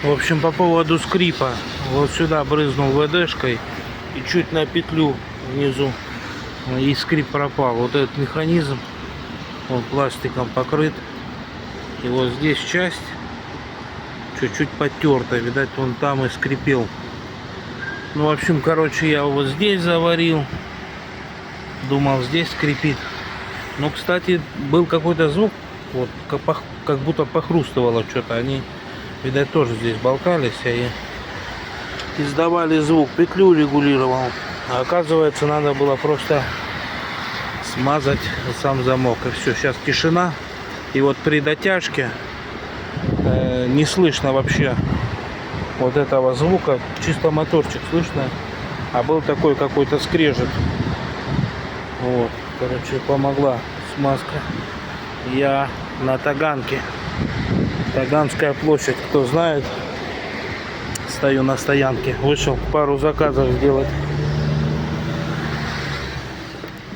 В общем, по поводу скрипа. Вот сюда брызнул ВДшкой и чуть на петлю внизу. И скрип пропал. Вот этот механизм, он пластиком покрыт. И вот здесь часть чуть-чуть потерта. Видать, он там и скрипел. Ну, в общем, короче, я вот здесь заварил. Думал, здесь скрипит. Но, кстати, был какой-то звук. Вот, как будто похрустывало что-то. Они, видать, тоже здесь болтались и издавали звук. Петлю регулировал. А оказывается, надо было просто смазать сам замок. И все, сейчас тишина. И вот при дотяжке не слышно вообще вот этого звука. Чисто моторчик слышно. А был такой какой-то скрежет. Вот, короче, помогла смазка. Я на Таганке. Таганская площадь, кто знает. Стою на стоянке. Вышел пару заказов сделать.